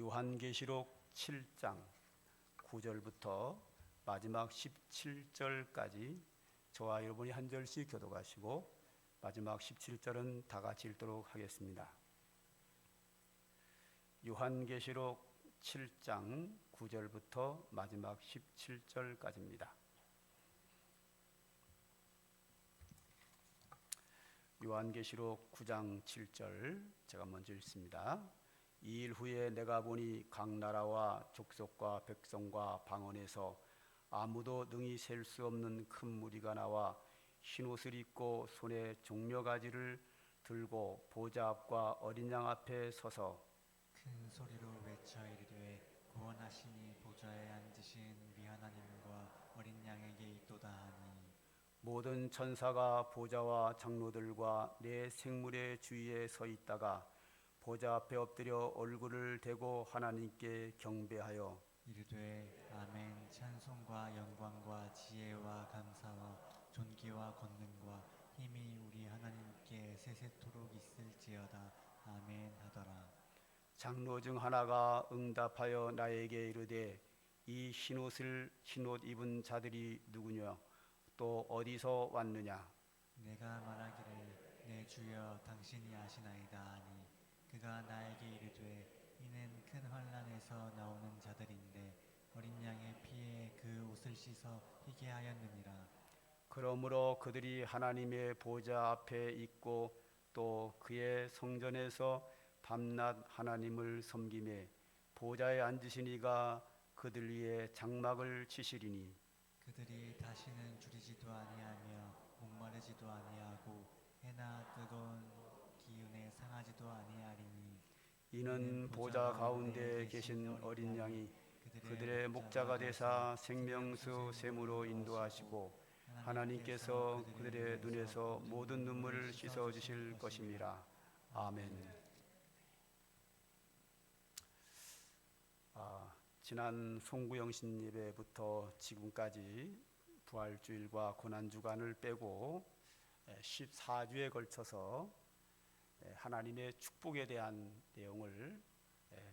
요한계시록 7장 9절부터 마지막 17절까지 저와 여러분이 한 절씩 교독하시고 마지막 17절은 다 같이 읽도록 하겠습니다. 요한계시록 7장 9절부터 마지막 17절까지입니다. 요한계시록 9장 7절 제가 먼저 읽습니다. 이 일 후에 내가 보니 각 나라와 족속과 백성과 방언에서 아무도 능히 셀 수 없는 큰 무리가 나와 흰옷을 입고 손에 종려가지를 들고 보좌 앞과 어린 양 앞에 서서 큰 소리로 외쳐 이르되 구원하시니 보좌에 앉으신 우리 하나님과 어린 양에게 있도다 하니 모든 천사가 보좌와 장로들과 네 생물의 주위에 서 있다가 보좌 앞에 엎드려 얼굴을 대고 하나님께 경배하여 이르되 아멘. 찬송과 영광과 지혜와 감사와 존귀와 권능과 힘이 우리 하나님께 세세토록 있을지어다. 아멘 하더라. 장로 중 하나가 응답하여 나에게 이르되 이 흰옷 입은 자들이 누구냐 또 어디서 왔느냐. 내가 말하기를 내 주여 당신이 아시나이다 하니 그가 나에게 이르되 이는 큰 환난에서 나오는 자들인데 어린 양의 피에 그 옷을 씻어 희게 하였느니라. 그러므로 그들이 하나님의 보좌 앞에 있고 또 그의 성전에서 밤낮 하나님을 섬기매 보좌에 앉으신 이가 그들 위에 장막을 치시리니 그들이 다시는 줄이지도 아니하며 목마르지도 아니하고 해나 뜨거운 기운에 상하지도 아니하리니 이는 보좌 가운데 계신 어린 양이 그들의 목자가 되사 생명수 샘으로 인도하시고 하나님께서 그들의 눈에서 모든 눈물을 씻어 주실 것임이라. 아멘. 지난 송구영신 예배부터 지금까지 부활주일과 고난주간을 빼고 14주에 걸쳐서 하나님의 축복에 대한 내용을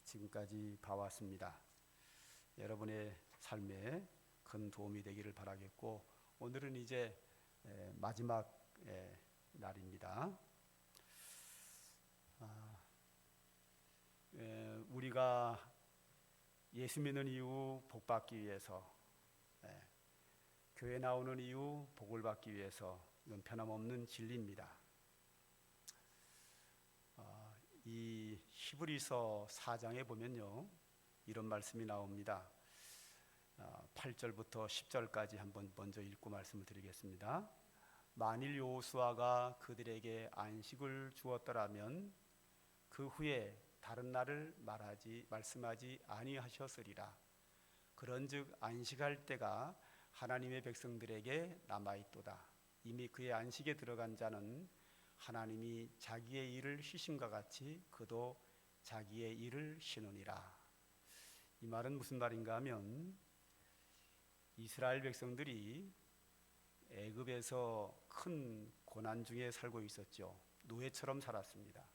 지금까지 봐왔습니다. 여러분의 삶에 큰 도움이 되기를 바라겠고 오늘은 이제 마지막 날입니다. 우리가 예수 믿는 이유 복 받기 위해서 교회 나오는 이유 복을 받기 위해서 이건 변함없는 진리입니다. 이 히브리서 4장에 보면요 이런 말씀이 나옵니다. 8절부터 10절까지 한번 먼저 읽고 말씀을 드리겠습니다. 만일 여호수아가 그들에게 안식을 주었더라면 그 후에 다른 날을 말씀하지 아니하셨으리라. 그런즉 안식할 때가 하나님의 백성들에게 남아있도다. 이미 그의 안식에 들어간 자는 하나님이 자기의 일을 쉬심과 같이 그도 자기의 일을 쉬느니라. 이 말은 무슨 말인가 하면 이스라엘 백성들이 애굽에서 큰 고난 중에 살고 있었죠. 노예처럼 살았습니다.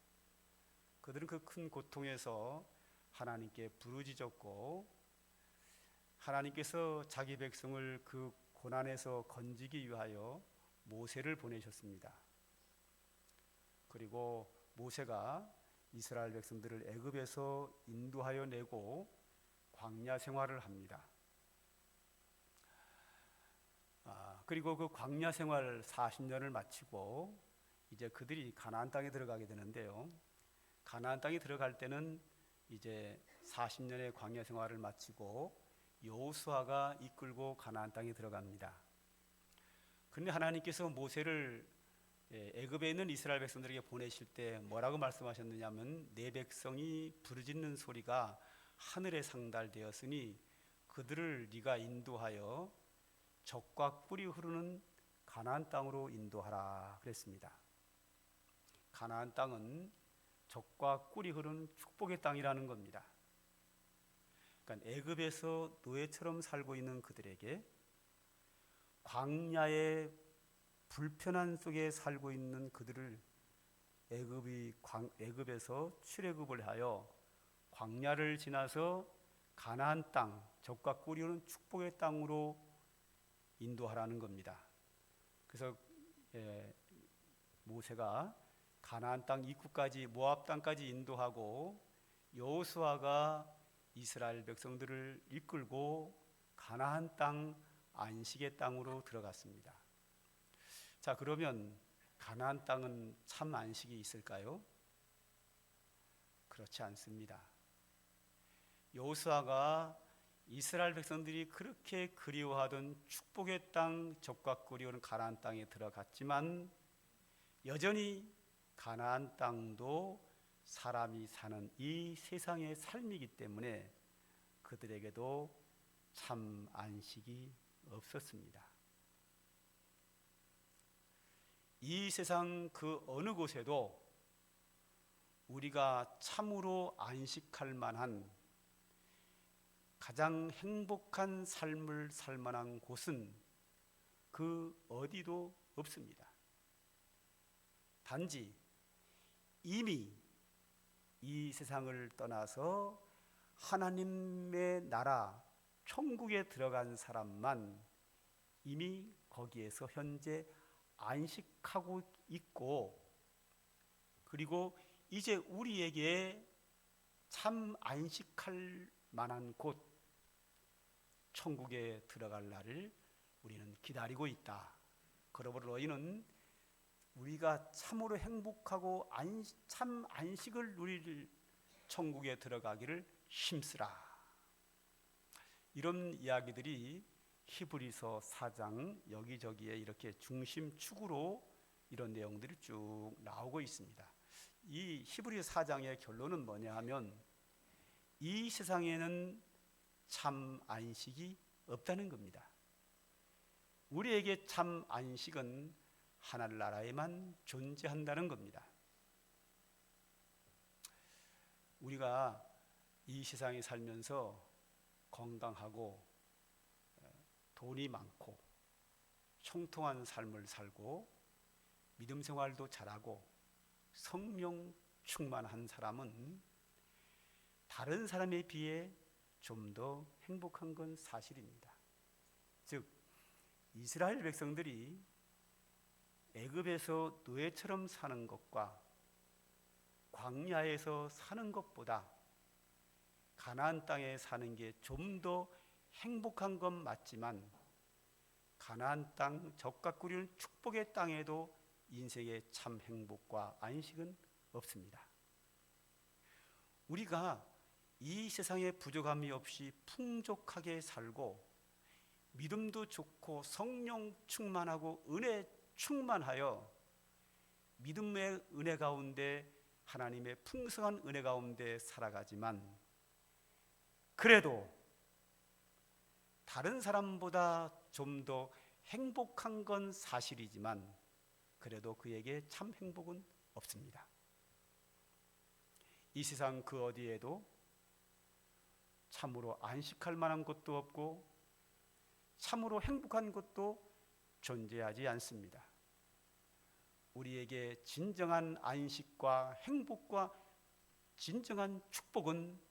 그들은 그 큰 고통에서 하나님께 부르짖었고 하나님께서 자기 백성을 그 고난에서 건지기 위하여 모세를 보내셨습니다. 그리고 모세가 이스라엘 백성들을 애굽에서 인도하여 내고 광야 생활을 합니다. 그리고 그 광야 생활 40년을 마치고 이제 그들이 가나안 땅에 들어가게 되는데요. 가나안 땅에 들어갈 때는 이제 40년의 광야 생활을 마치고 여호수아가 이끌고 가나안 땅에 들어갑니다. 그런데 하나님께서 모세를 애굽에 있는 이스라엘 백성들에게 보내실 때 뭐라고 말씀하셨느냐면 내 백성이 부르짖는 소리가 하늘에 상달되었으니 그들을 네가 인도하여 젖과 꿀이 흐르는 가나안 땅으로 인도하라 그랬습니다. 가나안 땅은 젖과 꿀이 흐르는 축복의 땅이라는 겁니다. 그러니까 애굽에서 노예처럼 살고 있는 그들에게 광야의 불편한 속에 살고 있는 그들을 애굽에서 출애굽을 하여 광야를 지나서 가나안 땅, 젖과 꿀이 흐르는 축복의 땅으로 인도하라는 겁니다. 그래서 모세가 가나안 땅 입구까지, 모압 땅까지 인도하고 여호수아가 이스라엘 백성들을 이끌고 가나안 땅, 안식의 땅으로 들어갔습니다. 자, 그러면 가나안 땅은 참 안식이 있을까요? 그렇지 않습니다. 여호수아가 이스라엘 백성들이 그렇게 그리워하던 축복의 땅, 젖과 꿀이 흐르는 가나안 땅에 들어갔지만 여전히 가나안 땅도 사람이 사는 이 세상의 삶이기 때문에 그들에게도 참 안식이 없었습니다. 이 세상 그 어느 곳에도 우리가 참으로 안식할 만한 가장 행복한 삶을 살 만한 곳은 그 어디도 없습니다. 단지 이미 이 세상을 떠나서 하나님의 나라 천국에 들어간 사람만 이미 거기에서 현재 안식하고 있고, 그리고 이제 우리에게 참 안식할 만한 곳, 천국에 들어갈 날을 우리는 기다리고 있다. 그러므로 너희는 우리가 참으로 행복하고 참 안식을 누릴 천국에 들어가기를 힘쓰라. 이런 이야기들이 히브리서 4장 여기저기에 이렇게 중심축으로 이런 내용들이 쭉 나오고 있습니다. 이 히브리서 4장의 결론은 뭐냐 하면 이 세상에는 참 안식이 없다는 겁니다. 우리에게 참 안식은 하늘나라에만 존재한다는 겁니다. 우리가 이 세상에 살면서 건강하고 돈이 많고 형통한 삶을 살고 믿음 생활도 잘하고 성령 충만한 사람은 다른 사람에 비해 좀 더 행복한 건 사실입니다. 즉 이스라엘 백성들이 애굽에서 노예처럼 사는 것과 광야에서 사는 것보다 가나안 땅에 사는 게 좀 더 행복한 건 맞지만 가나안 땅, 젖과 꿀이 흐르는 축복의 땅에도 인생의 참 행복과 안식은 없습니다. 우리가 이 세상에 부족함이 없이 풍족하게 살고 믿음도 좋고 성령 충만하고 은혜 충만하여 믿음의 은혜 가운데 하나님의 풍성한 은혜 가운데 살아가지만 그래도 다른 사람보다 좀 더 행복한 건 사실이지만 그래도 그에게 참 행복은 없습니다. 이 세상 그 어디에도 참으로 안식할 만한 곳도 없고 참으로 행복한 곳도 존재하지 않습니다. 우리에게 진정한 안식과 행복과 진정한 축복은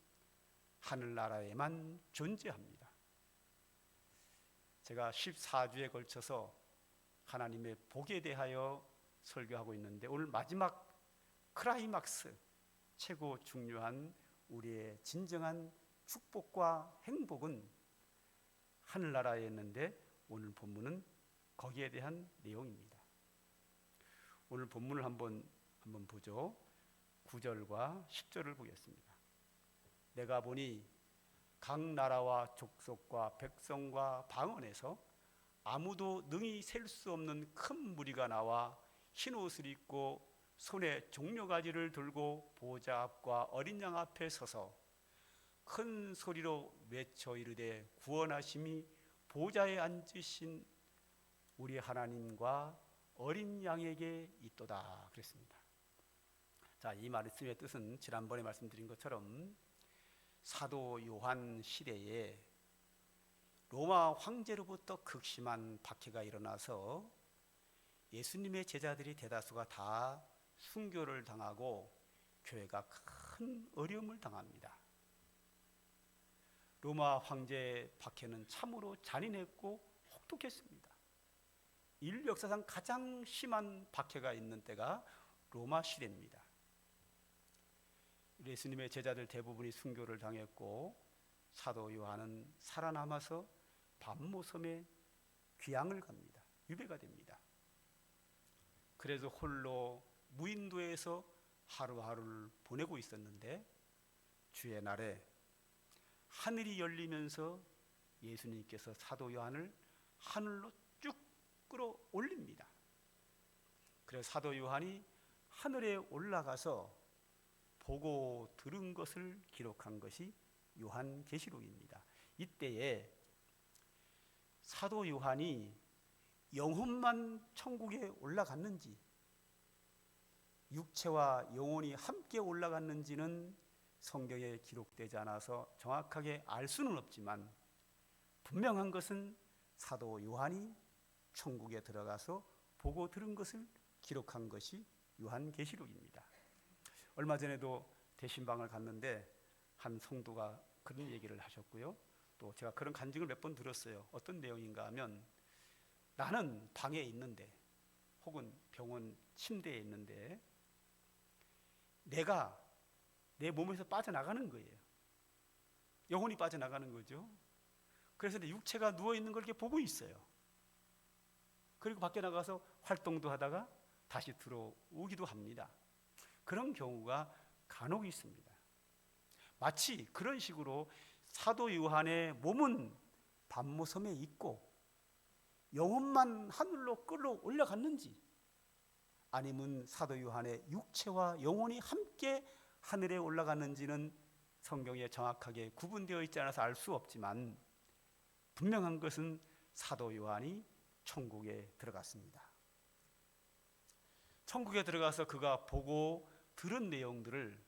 하늘나라에만 존재합니다. 제가 14주에 걸쳐서 하나님의 복에 대하여 설교하고 있는데 오늘 마지막 클라이막스, 최고 중요한 우리의 진정한 축복과 행복은 하늘나라에 있는데 오늘 본문은 거기에 대한 내용입니다. 오늘 본문을 한번 보죠. 9절과 10절을 보겠습니다. 내가 보니 각 나라와 족속과 백성과 방언에서 아무도 능히 셀 수 없는 큰 무리가 나와 흰 옷을 입고 손에 종려가지를 들고 보좌 앞과 어린 양 앞에 서서 큰 소리로 외쳐 이르되 구원하심이 보좌에 앉으신 우리 하나님과 어린 양에게 있도다 그랬습니다. 자, 이 말씀의 뜻은 지난번에 말씀드린 것처럼 사도 요한 시대에 로마 황제로부터 극심한 박해가 일어나서 예수님의 제자들이 대다수가 다 순교를 당하고 교회가 큰 어려움을 당합니다. 로마 황제 박해는 참으로 잔인했고 혹독했습니다. 인류 역사상 가장 심한 박해가 있는 때가 로마 시대입니다. 예수님의 제자들 대부분이 순교를 당했고 사도 요한은 살아남아서 밤모섬에 귀향을 갑니다. 유배가 됩니다. 그래서 홀로 무인도에서 하루하루를 보내고 있었는데 주의 날에 하늘이 열리면서 예수님께서 사도 요한을 하늘로 쭉 끌어올립니다. 그래서 사도 요한이 하늘에 올라가서 보고 들은 것을 기록한 것이 요한계시록입니다. 이때에 사도 요한이 영혼만 천국에 올라갔는지 육체와 영혼이 함께 올라갔는지는 성경에 기록되지 않아서 정확하게 알 수는 없지만 분명한 것은 사도 요한이 천국에 들어가서 보고 들은 것을 기록한 것이 요한계시록입니다. 얼마 전에도 대신방을 갔는데 한 성도가 그런 얘기를 하셨고요. 또 제가 그런 간증을 몇 번 들었어요. 어떤 내용인가 하면 나는 방에 있는데 혹은 병원 침대에 있는데 내가 내 몸에서 빠져나가는 거예요. 영혼이 빠져나가는 거죠. 그래서 내 육체가 누워있는 걸 이렇게 보고 있어요. 그리고 밖에 나가서 활동도 하다가 다시 들어오기도 합니다. 그런 경우가 간혹 있습니다. 마치 그런 식으로 사도 요한의 몸은 밤모섬에 있고 영혼만 하늘로 끌어 올라갔는지 아니면 사도 요한의 육체와 영혼이 함께 하늘에 올라갔는지는 성경에 정확하게 구분되어 있지 않아서 알 수 없지만 분명한 것은 사도 요한이 천국에 들어갔습니다. 천국에 들어가서 그가 보고 들은 내용들을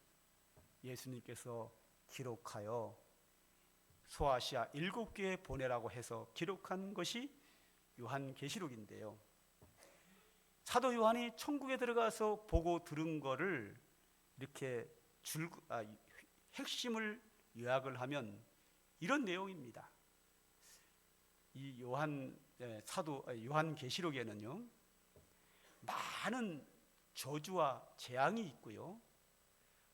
예수님께서 기록하여 소아시아 7교회에 보내라고 해서 기록한 것이 요한계시록인데요. 사도 요한이 천국에 들어가서 보고 들은 거를 이렇게 핵심을 요약을 하면 이런 내용입니다. 이 요한계시록에는요 많은 저주와 재앙이 있고요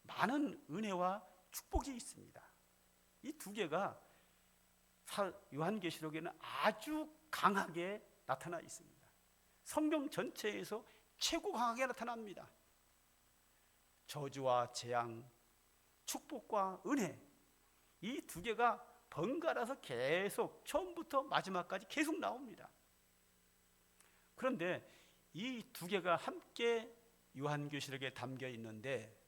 많은 은혜와 축복이 있습니다. 이 두 개가 요한계시록에는 아주 강하게 나타나 있습니다. 성경 전체에서 최고 강하게 나타납니다. 저주와 재앙, 축복과 은혜, 이 두 개가 번갈아서 계속 처음부터 마지막까지 계속 나옵니다. 그런데 이 두 개가 함께 요한계시록에 담겨 있는데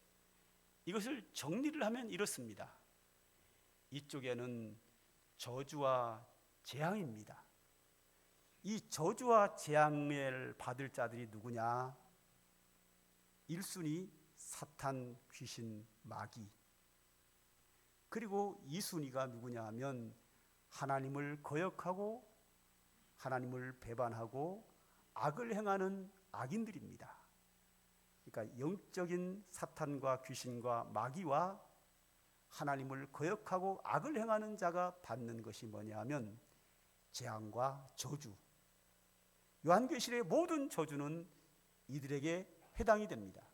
이것을 정리를 하면 이렇습니다. 이쪽에는 저주와 재앙입니다. 이 저주와 재앙을 받을 자들이 누구냐? 1순위 사탄, 귀신, 마귀. 그리고 2순위가 누구냐 하면 하나님을 거역하고 하나님을 배반하고 악을 행하는 악인들입니다. 그러니까 영적인 사탄과 귀신과 마귀와 하나님을 거역하고 악을 행하는 자가 받는 것이 뭐냐 하면 재앙과 저주. 요한계시록의 모든 저주는 이들에게 해당이 됩니다.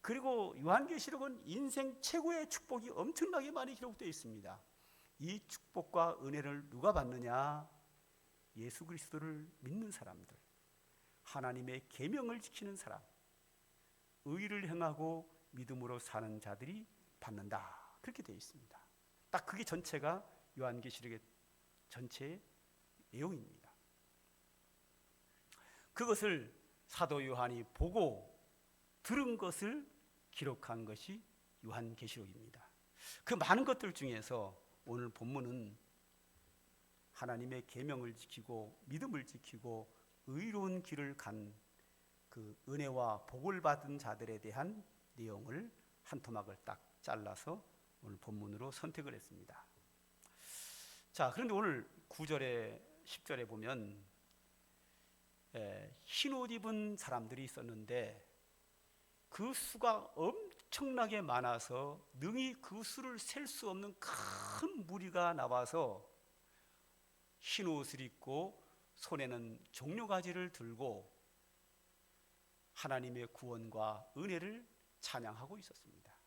그리고 요한계시록은 인생 최고의 축복이 엄청나게 많이 기록되어 있습니다. 이 축복과 은혜를 누가 받느냐? 예수 그리스도를 믿는 사람들, 하나님의 계명을 지키는 사람, 의를 행하고 믿음으로 사는 자들이 받는다. 그렇게 되어 있습니다. 딱 그게 전체가 요한계시록의 전체의 내용입니다. 그것을 사도 요한이 보고 들은 것을 기록한 것이 요한계시록입니다. 그 많은 것들 중에서 오늘 본문은 하나님의 계명을 지키고 믿음을 지키고 의로운 길을 간 그 은혜와 복을 받은 자들에 대한 내용을 한 토막을 딱 잘라서 오늘 본문으로 선택을 했습니다. 자, 그런데 오늘 9절에 10절에 보면 흰 옷 입은 사람들이 있었는데 그 수가 엄청나게 많아서 능히 그 수를 셀 수 없는 큰 무리가 나와서 흰 옷을 입고 손에는 종려가지를 들고 하나님의 구원과 은혜를 찬양하고 있었습니다.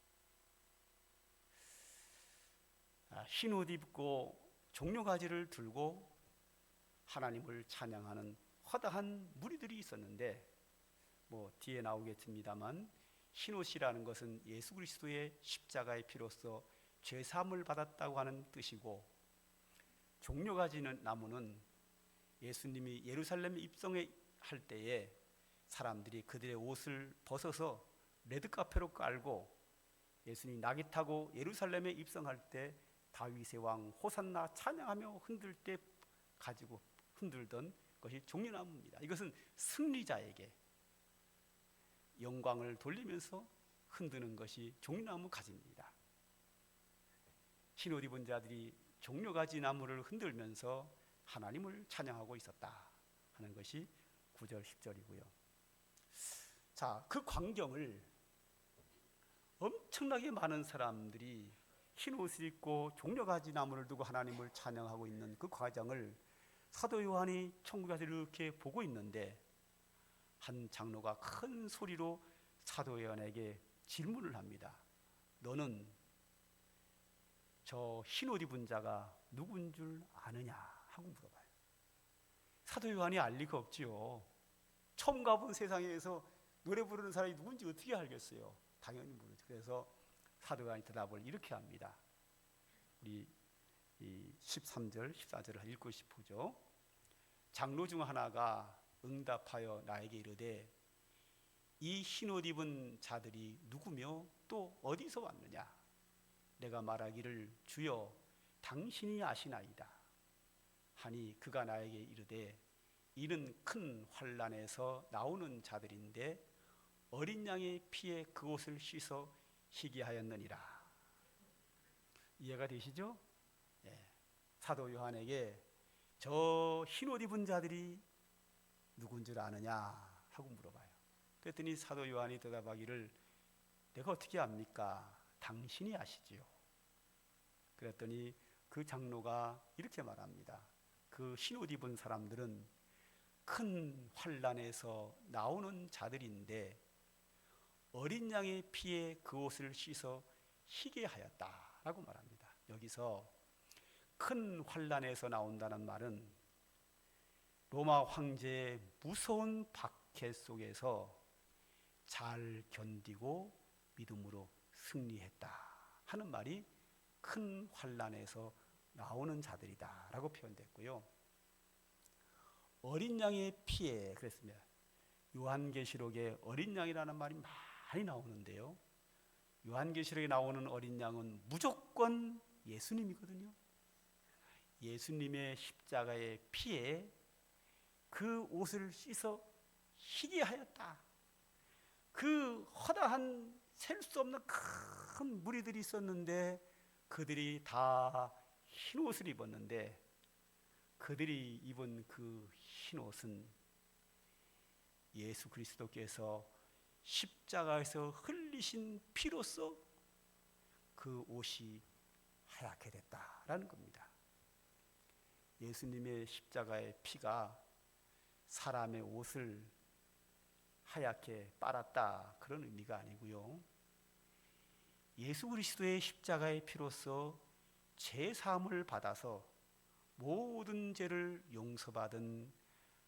흰 옷 입고 종려가지를 들고 하나님을 찬양하는 허다한 무리들이 있었는데, 뒤에 나오겠습니다만 흰옷이라는 것은 예수 그리스도의 십자가의 피로써 죄사함을 받았다고 하는 뜻이고, 종려가지는 나무는 예수님이 예루살렘에 입성할 때에 사람들이 그들의 옷을 벗어서 레드카페로 깔고 예수님이 낙이 타고 예루살렘에 입성할 때 다윗의 왕 호산나 찬양하며 흔들 때 가지고 흔들던 것이 종려나무입니다. 이것은 승리자에게 영광을 돌리면서 흔드는 것이 종려나무 가지입니다. 흰옷 입은 자들이 종려가지 나무를 흔들면서 하나님을 찬양하고 있었다 하는 것이 9절 10절이고요. 자, 그 광경을 엄청나게 많은 사람들이 흰옷을 입고 종려가지 나무를 두고 하나님을 찬양하고 있는 그 과정을 사도 요한이 천국에서 이렇게 보고 있는데, 한 장로가 큰 소리로 사도 요한에게 질문을 합니다. 너는 저 흰옷 입은 자가 누군 줄 아느냐 하고 물어봐요. 사도 요한이 알 리가 없지요. 처음 가본 세상에서 노래 부르는 사람이 누군지 어떻게 알겠어요? 당연히 모르죠. 그래서 사도 요한이 대답을 이렇게 합니다. 우리 13절 14절을 읽고 싶으죠. 장로 중 하나가 응답하여 나에게 이르되 이 흰옷 입은 자들이 누구며 또 어디서 왔느냐? 내가 말하기를 주여 당신이 아시나이다 하니 그가 나에게 이르되 이는 큰 환난에서 나오는 자들인데 어린 양의 피에 그 옷을 씻어 희게 하였느니라. 이해가 되시죠? 예. 사도 요한에게 저 흰옷 입은 자들이 누군 줄 아느냐 하고 물어봐요. 그랬더니 사도 요한이 대답하기를 내가 어떻게 압니까? 당신이 아시지요. 그랬더니 그 장로가 이렇게 말합니다. 그 흰옷 입은 사람들은 큰 환난에서 나오는 자들인데 어린 양의 피에 그 옷을 씻어 희게 하였다라고 말합니다. 여기서 큰 환난에서 나온다는 말은 로마 황제의 무서운 박해 속에서 잘 견디고 믿음으로 승리했다 하는 말이 큰 환난에서 나오는 자들이다라고 표현됐고요. 어린 양의 피에 그랬습니다. 요한계시록에 어린 양이라는 말이 많이 나오는데요. 요한계시록에 나오는 어린 양은 무조건 예수님이거든요. 예수님의 십자가의 피에 그 옷을 씻어 희게 하였다. 그 허다한 셀 수 없는 큰 무리들이 있었는데 그들이 다 흰옷을 입었는데 그들이 입은 그 흰옷은 예수 그리스도께서 십자가에서 흘리신 피로써 그 옷이 하얗게 됐다라는 겁니다. 예수님의 십자가의 피가 사람의 옷을 하얗게 빨았다 그런 의미가 아니고요. 예수 그리스도의 십자가의 피로써 죄 사함을 받아서 모든 죄를 용서받은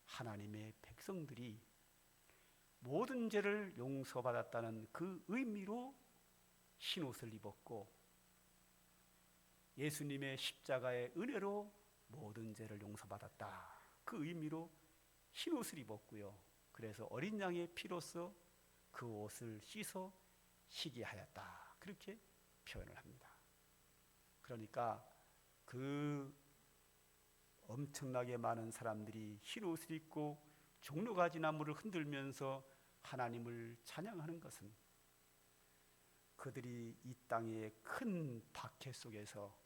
하나님의 백성들이 모든 죄를 용서받았다는 그 의미로 흰옷을 입었고 예수님의 십자가의 은혜로 모든 죄를 용서받았다 그 의미로 흰옷을 입었고요. 그래서 어린 양의 피로써 그 옷을 씻어 희게 하였다 그렇게 표현을 합니다. 그러니까 그 엄청나게 많은 사람들이 흰옷을 입고 종려가지 나무를 흔들면서 하나님을 찬양하는 것은 그들이 이 땅의 큰 박해 속에서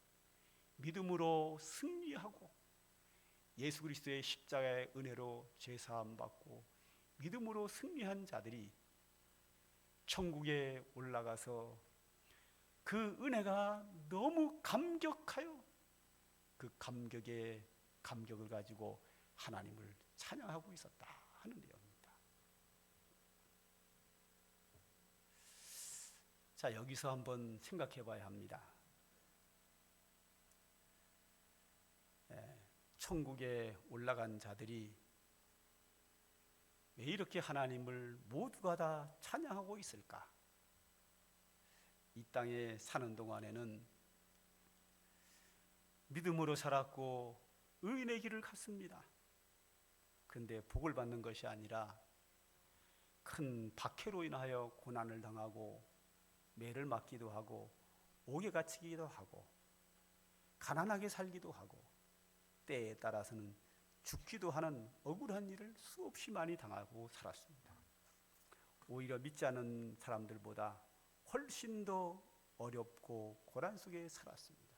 믿음으로 승리하고 예수 그리스도의 십자가의 은혜로 죄사함 받고 믿음으로 승리한 자들이 천국에 올라가서 그 은혜가 너무 감격하여 그 감격을 가지고 하나님을 찬양하고 있었다 하는 내용입니다. 자, 여기서 한번 생각해 봐야 합니다. 천국에 올라간 자들이 왜 이렇게 하나님을 모두가 다 찬양하고 있을까? 이 땅에 사는 동안에는 믿음으로 살았고 의인의 길을 갔습니다. 그런데 복을 받는 것이 아니라 큰 박해로 인하여 고난을 당하고 매를 맞기도 하고 옥에 갇히기도 하고 가난하게 살기도 하고 때에 따라서는 죽기도 하는 억울한 일을 수없이 많이 당하고 살았습니다. 오히려 믿지 않는 사람들보다 훨씬 더 어렵고 고난 속에 살았습니다.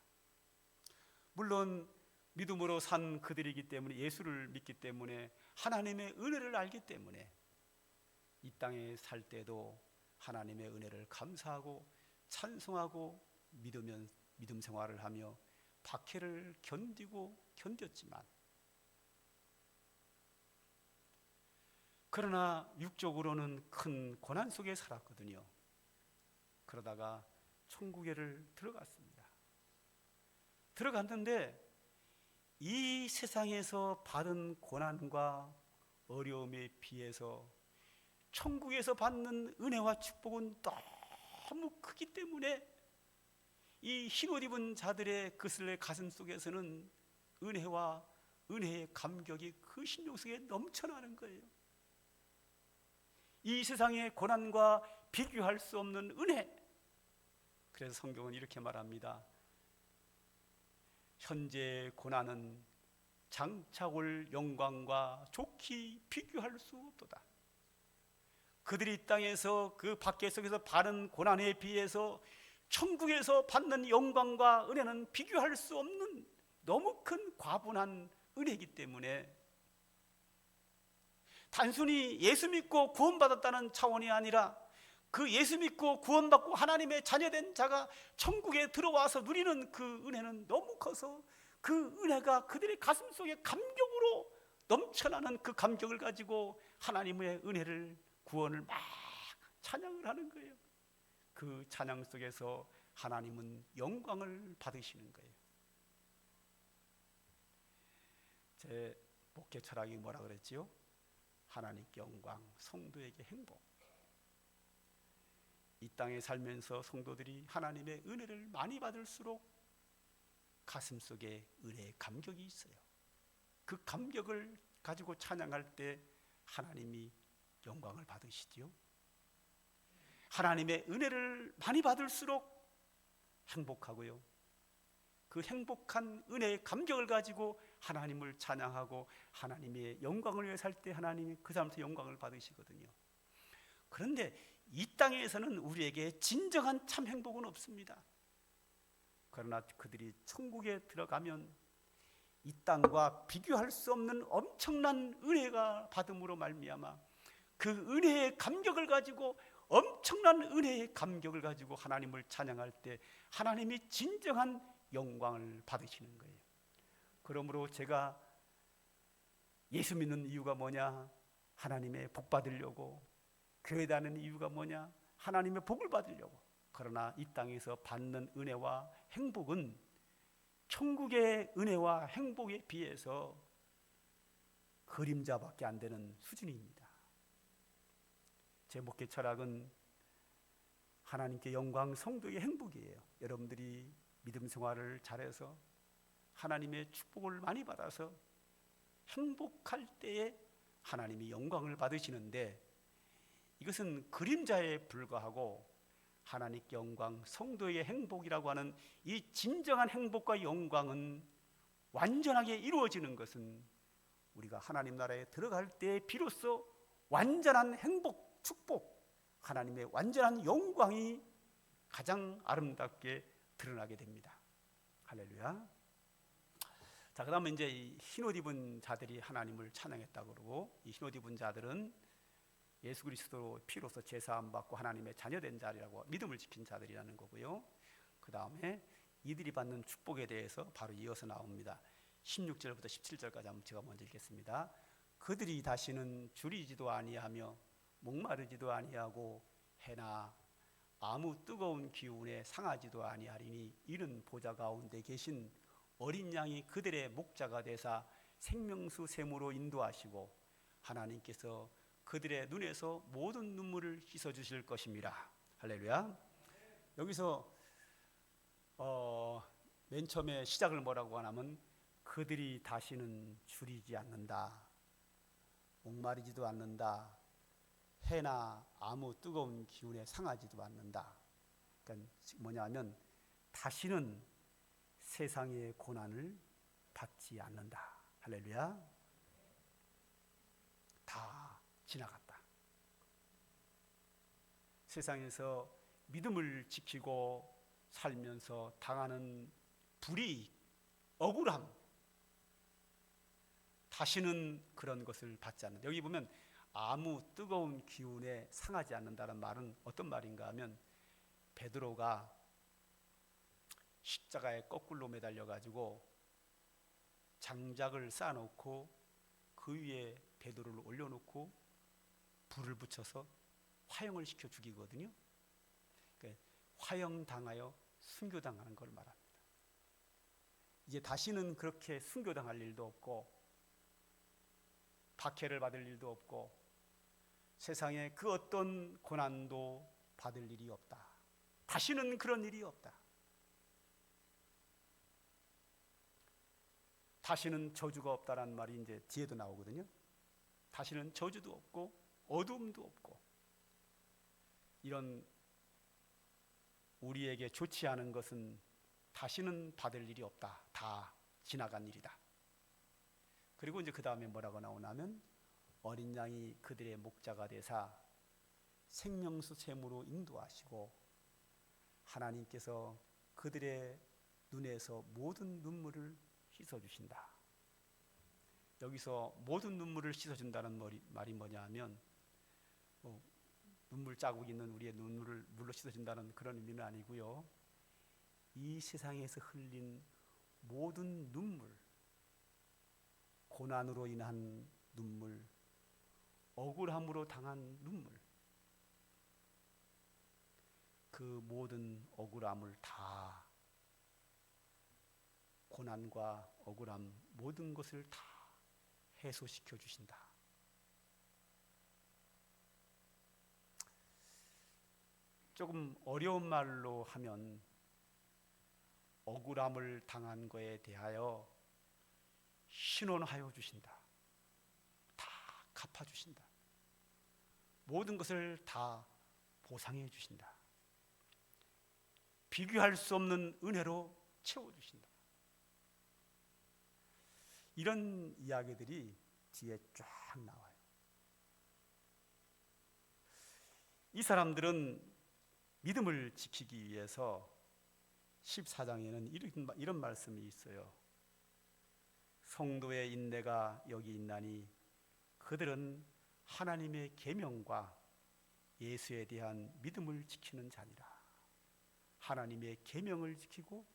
물론 믿음으로 산 그들이기 때문에, 예수를 믿기 때문에, 하나님의 은혜를 알기 때문에 이 땅에 살 때도 하나님의 은혜를 감사하고 찬송하고 믿음 생활을 하며 박해를 견뎠지만, 그러나 육적으로는 큰 고난 속에 살았거든요. 그러다가 천국에를 들어갔습니다. 들어갔는데 이 세상에서 받은 고난과 어려움에 비해서 천국에서 받는 은혜와 축복은 너무 크기 때문에 이 흰옷 입은 자들의 그슬의 가슴 속에서는 은혜의 감격이 그 심령 속에 넘쳐나는 거예요. 이 세상의 고난과 비교할 수 없는 은혜. 그래서 성경은 이렇게 말합니다. 현재의 고난은 장차 올 영광과 좋게 비교할 수 없도다. 그들이 이 땅에서 그 박해 속에서 받은 고난에 비해서 천국에서 받는 영광과 은혜는 비교할 수 없는 너무 큰 과분한 은혜이기 때문에 단순히 예수 믿고 구원받았다는 차원이 아니라 그 예수 믿고 구원받고 하나님의 자녀된 자가 천국에 들어와서 누리는 그 은혜는 너무 커서 그 은혜가 그들의 가슴 속에 감격으로 넘쳐나는 그 감격을 가지고 하나님의 은혜를, 구원을 막 찬양을 하는 거예요. 그 찬양 속에서 하나님은 영광을 받으시는 거예요. 제 목회 철학이 뭐라 그랬지요? 하나님께 영광, 성도에게 행복. 이 땅에 살면서 성도들이 하나님의 은혜를 많이 받을수록 가슴 속에 은혜의 감격이 있어요. 그 감격을 가지고 찬양할 때 하나님이 영광을 받으시지요. 하나님의 은혜를 많이 받을수록 행복하고요. 그 행복한 은혜의 감격을 가지고 하나님을 찬양하고 하나님의 영광을 위해 살 때 하나님이 그 사람한테 영광을 받으시거든요. 그런데 이 땅에서는 우리에게 진정한 참 행복은 없습니다. 그러나 그들이 천국에 들어가면 이 땅과 비교할 수 없는 엄청난 은혜가 받음으로 말미암아 그 은혜의 감격을 가지고, 엄청난 은혜의 감격을 가지고 하나님을 찬양할 때 하나님이 진정한 영광을 받으시는 거예요. 그러므로 제가 예수 믿는 이유가 뭐냐? 하나님의 복 받으려고. 교회 다니는 이유가 뭐냐? 하나님의 복을 받으려고. 그러나 이 땅에서 받는 은혜와 행복은 천국의 은혜와 행복에 비해서 그림자밖에 안 되는 수준입니다. 제 목회 철학은 하나님께 영광, 성도의 행복이에요. 여러분들이 믿음 생활을 잘해서 하나님의 축복을 많이 받아서 행복할 때에 하나님이 영광을 받으시는데, 이것은 그림자에 불과하고 하나님께 영광, 성도의 행복이라고 하는 이 진정한 행복과 영광은 완전하게 이루어지는 것은 우리가 하나님 나라에 들어갈 때 비로소 완전한 행복, 축복, 하나님의 완전한 영광이 가장 아름답게 드러나게 됩니다. 할렐루야. 자, 그 다음에 이제 이 흰옷 입은 자들이 하나님을 찬양했다고 그러고, 이 흰옷 입은 자들은 예수 그리스도 피로서 제사함 받고 하나님의 자녀된 자리라고 믿음을 지킨 자들이라는 거고요. 그 다음에 이들이 받는 축복에 대해서 바로 이어서 나옵니다. 16절부터 17절까지 한번 제가 먼저 읽겠습니다. 그들이 다시는 줄이지도 아니하며 목마르지도 아니하고 해나 아무 뜨거운 기운에 상하지도 아니하리니 이는 보좌 가운데 계신 어린 양이 그들의 목자가 되사 생명수 샘으로 인도하시고 하나님께서 그들의 눈에서 모든 눈물을 씻어 주실 것입니다. 할렐루야. 여기서 맨 처음에 시작을 뭐라고 하냐면 그들이 다시는 줄이지 않는다, 목마르지도 않는다, 해나 아무 뜨거운 기운에 상하지도 않는다. 그러니까 뭐냐면 다시는 세상의 고난을 받지 않는다. 할렐루야. 다 지나갔다. 세상에서 믿음을 지키고 살면서 당하는 불이익, 억울함, 다시는 그런 것을 받지 않는다. 여기 보면 아무 뜨거운 기운에 상하지 않는다는 말은 어떤 말인가 하면 베드로가 십자가에 거꾸로 매달려 가지고 장작을 쌓아놓고 그 위에 베드로를 올려놓고 불을 붙여서 화형을 시켜 죽이거든요. 그러니까 화형당하여 순교당하는 걸 말합니다. 이제 다시는 그렇게 순교당할 일도 없고 박해를 받을 일도 없고 세상에 그 어떤 고난도 받을 일이 없다. 다시는 그런 일이 없다. 다시는 저주가 없다라는 말이 이제 뒤에도 나오거든요. 다시는 저주도 없고 어둠도 없고 이런 우리에게 좋지 않은 것은 다시는 받을 일이 없다. 다 지나간 일이다. 그리고 이제 그 다음에 뭐라고 나오냐면 어린 양이 그들의 목자가 되사 생명수 샘으로 인도하시고 하나님께서 그들의 눈에서 모든 눈물을 씻어주신다. 여기서 모든 눈물을 씻어준다는 말이 뭐냐 하면 눈물 자국 있는 우리의 눈물을 물로 씻어준다는 그런 의미는 아니고요. 이 세상에서 흘린 모든 눈물, 고난으로 인한 눈물, 억울함으로 당한 눈물, 그 모든 억울함을 다 고난과 억울함 모든 것을 다 해소시켜 주신다. 조금 어려운 말로 하면 억울함을 당한 것에 대하여 신원하여 주신다. 다 갚아 주신다. 모든 것을 다 보상해 주신다. 비교할 수 없는 은혜로 채워 주신다. 이런 이야기들이 뒤에 쫙 나와요. 이 사람들은 믿음을 지키기 위해서 14장에는 이런 말씀이 있어요. 성도의 인내가 여기 있나니 그들은 하나님의 계명과 예수에 대한 믿음을 지키는 자니라. 하나님의 계명을 지키고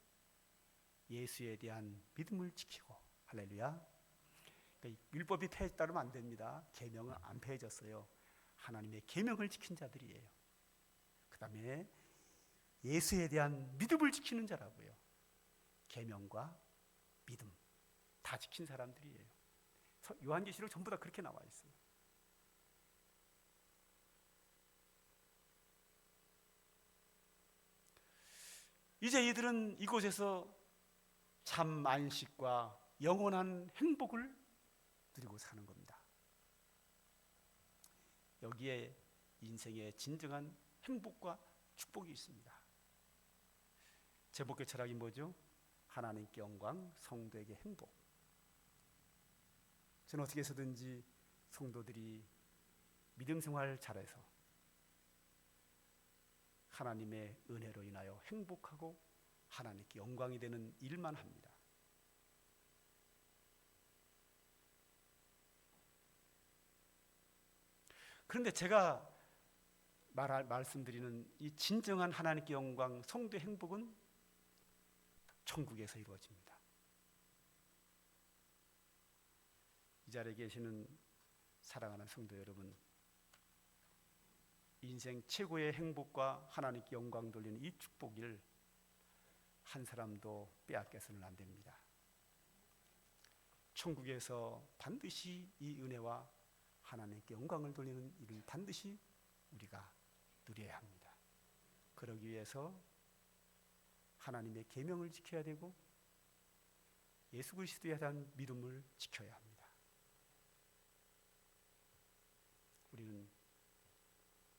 예수에 대한 믿음을 지키고. 할렐루야. 그러니까 율법이 폐했다면 안 됩니다. 계명은 안 폐해졌어요. 하나님의 계명을 지킨 자들이에요. 그 다음에 예수에 대한 믿음을 지키는 자라고요. 계명과 믿음 다 지킨 사람들이에요. 요한계시록 전부 다 그렇게 나와 있어요. 이제 이들은 이곳에서 참 안식과 영원한 행복을 누리고 사는 겁니다. 여기에 인생의 진정한 행복과 축복이 있습니다. 제목의 철학이 뭐죠? 하나님께 영광, 성도에게 행복. 저는 어떻게 해서든지 성도들이 믿음 생활 잘해서 하나님의 은혜로 인하여 행복하고 하나님께 영광이 되는 일만 합니다. 그런데 제가 말씀드리는 이 진정한 하나님께 영광, 성도의 행복은 천국에서 이루어집니다. 이 자리에 계시는 사랑하는 성도 여러분, 인생 최고의 행복과 하나님께 영광 돌리는 이 축복을 한 사람도 빼앗겨서는 안 됩니다. 천국에서 반드시 이 은혜와 하나님께 영광을 돌리는 일을 반드시 우리가 누려야 합니다. 그러기 위해서 하나님의 계명을 지켜야 되고 예수 그리스도에 대한 믿음을 지켜야 합니다. 우리는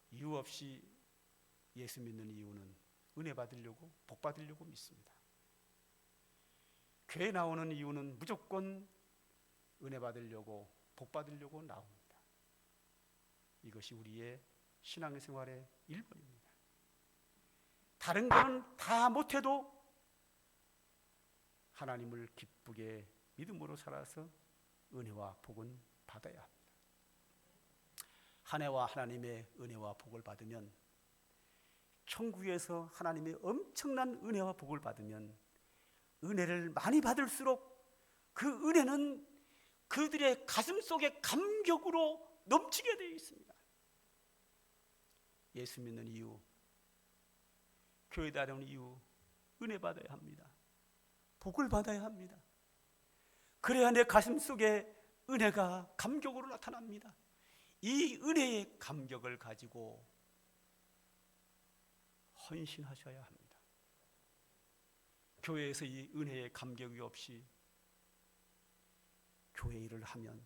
이유 없이 예수 믿는 이유는 은혜 받으려고, 복 받으려고 믿습니다. 교회 나오는 이유는 무조건 은혜 받으려고, 복 받으려고 나옵니다. 이것이 우리의 신앙생활의 1번입니다. 다른 건 다 못해도 하나님을 기쁘게 믿음으로 살아서 은혜와 복은 받아야 합니다. 한 해와 하나님의 은혜와 복을 받으면, 천국에서 하나님의 엄청난 은혜와 복을 받으면 은혜를 많이 받을수록 그 은혜는 그들의 가슴 속에 감격으로 넘치게 되어 있습니다. 예수 믿는 이유, 교회 다니는 이유, 은혜 받아야 합니다. 복을 받아야 합니다. 그래야 내 가슴 속에 은혜가 감격으로 나타납니다. 이 은혜의 감격을 가지고 헌신하셔야 합니다. 교회에서 이 은혜의 감격이 없이 교회 일을 하면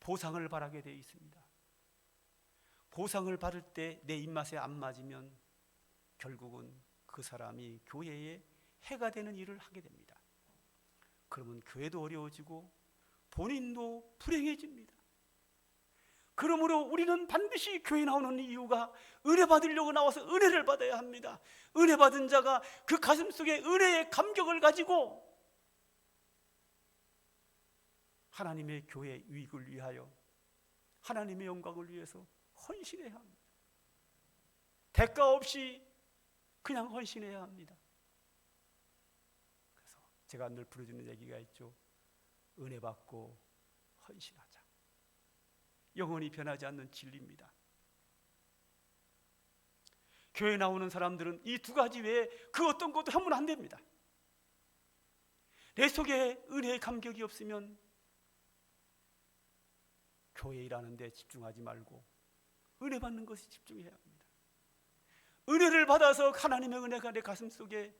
보상을 바라게 되어 있습니다. 보상을 받을 때 내 입맛에 안 맞으면 결국은 그 사람이 교회에 해가 되는 일을 하게 됩니다. 그러면 교회도 어려워지고 본인도 불행해집니다. 그러므로 우리는 반드시 교회 나오는 이유가 은혜 받으려고 나와서 은혜를 받아야 합니다. 은혜 받은 자가 그 가슴 속에 은혜의 감격을 가지고 하나님의 교회 유익을 위하여, 하나님의 영광을 위해서 헌신해야 합니다. 대가 없이 그냥 헌신해야 합니다. 그래서 제가 늘 부르짖는 얘기가 있죠. 은혜 받고 헌신하자. 영원히 변하지 않는 진리입니다. 교회 나오는 사람들은 이 두 가지 외에 그 어떤 것도 하면 안 됩니다. 내 속에 은혜의 감격이 없으면 교회 일하는 데 집중하지 말고 은혜 받는 것에 집중해야 합니다. 은혜를 받아서 하나님의 은혜가 내 가슴 속에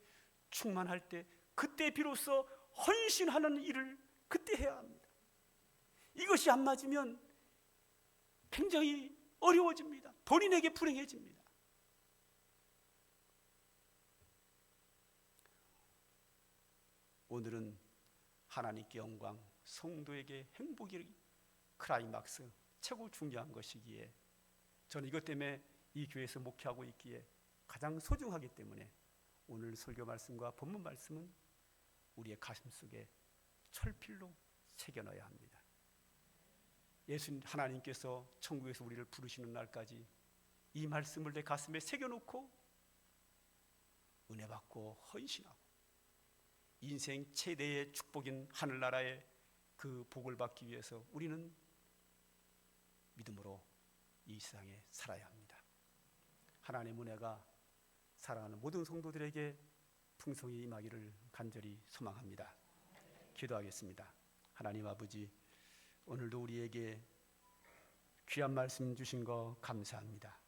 충만할 때, 그때 비로소 헌신하는 일을 그때 해야 합니다. 이것이 안 맞으면 굉장히 어려워집니다. 본인에게 불행해집니다. 오늘은 하나님께 영광, 성도에게 행복이 클라이막스, 최고 중요한 것이기에 저는 이것 때문에 이 교회에서 목회하고 있기에 가장 소중하기 때문에 오늘 설교 말씀과 본문 말씀은 우리의 가슴 속에 철필로 새겨 넣어야 합니다. 예수님 하나님께서 천국에서 우리를 부르시는 날까지 이 말씀을 내 가슴에 새겨놓고 은혜 받고 헌신하고 인생 최대의 축복인 하늘나라의 그 복을 받기 위해서 우리는 믿음으로 이 세상에 살아야 합니다. 하나님의 은혜가 사랑하는 모든 성도들에게 풍성히 임하기를 간절히 소망합니다. 기도하겠습니다. 하나님 아버지, 오늘도 우리에게 귀한 말씀 주신 거 감사합니다.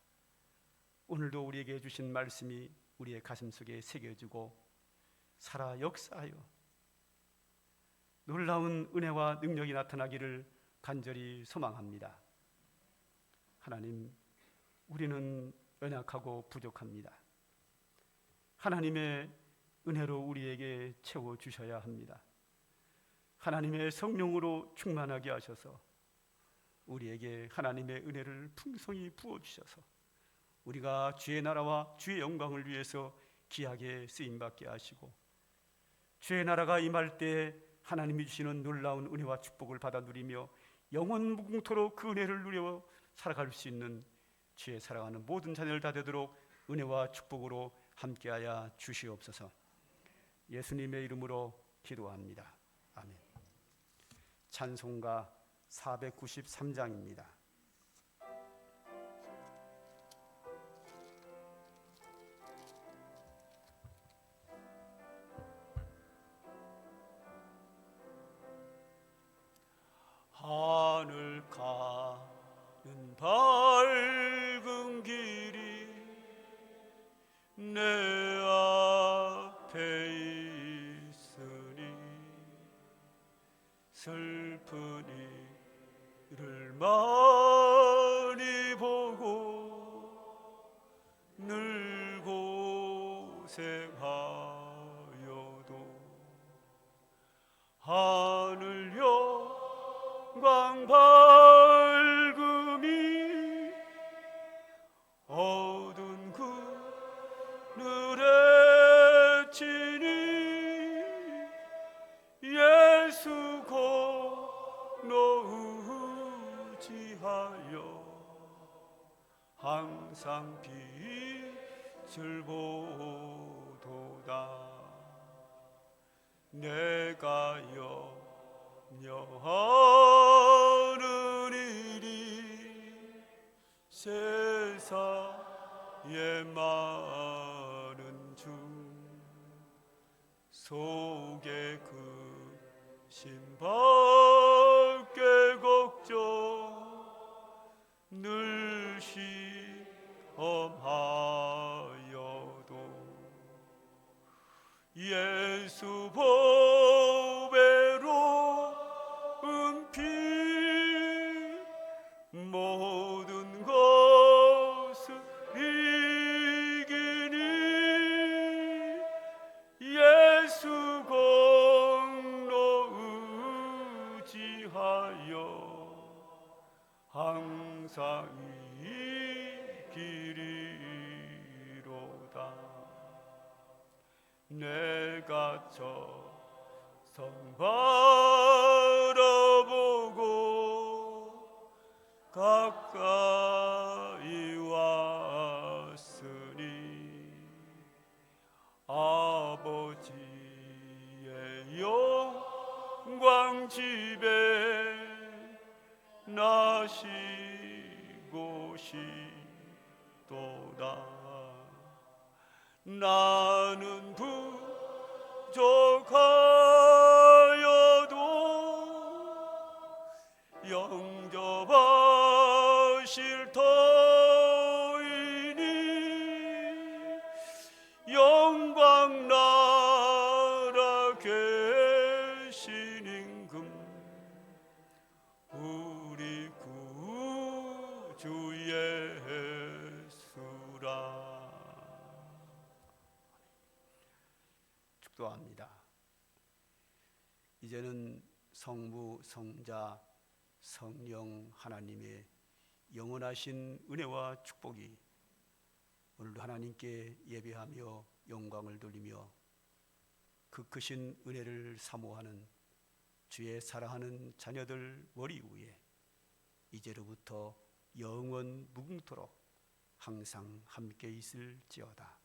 오늘도 우리에게 주신 말씀이 우리의 가슴 속에 새겨지고 살아 역사하여 놀라운 은혜와 능력이 나타나기를 간절히 소망합니다. 하나님, 우리는 연약하고 부족합니다. 하나님의 은혜로 우리에게 채워주셔야 합니다. 하나님의 성령으로 충만하게 하셔서 우리에게 하나님의 은혜를 풍성히 부어주셔서 우리가 주의 나라와 주의 영광을 위해서 귀하게 쓰임받게 하시고 주의 나라가 임할 때 하나님이 주시는 놀라운 은혜와 축복을 받아 누리며 영원 무궁토록 그 은혜를 누려 살아갈 수 있는 주의 사랑하는 모든 자녀들 다 되도록 은혜와 축복으로 함께하여 주시옵소서. 예수님의 이름으로 기도합니다. 아멘. 찬송가 493장입니다. 하늘 가는 밝은 길이 내 앞에 있으니 슬픈 이를 많이 보고 늘 고생하여도 하늘 영광 밝음이 어두운 그늘에 치니 예수 공로 의지하여 항상 빛을 보도다. 내가 염려하는 일이 세상에 많은 중 속에 그 신밖에 걱정 늘 시험하여도 예수 보배로운 피 모든 것을 이기니 예수 공로 의지하여 항상 이기리로다. 내가 저 성 바라보고 가까이 왔으니 아버지의 영광 집에 나시고 싶도다. 나는 부족하여도 영접하실 터이니 영광 나라 계신 임금 우리 구주 예수라. 축도합니다. 이제는 성부, 성자, 성령 하나님의 영원하신 은혜와 축복이 오늘도 하나님께 예배하며 영광을 돌리며 그 크신 은혜를 사모하는 주의 사랑하는 자녀들 머리 위에 이제로부터 영원 무궁토록 항상 함께 있을지어다.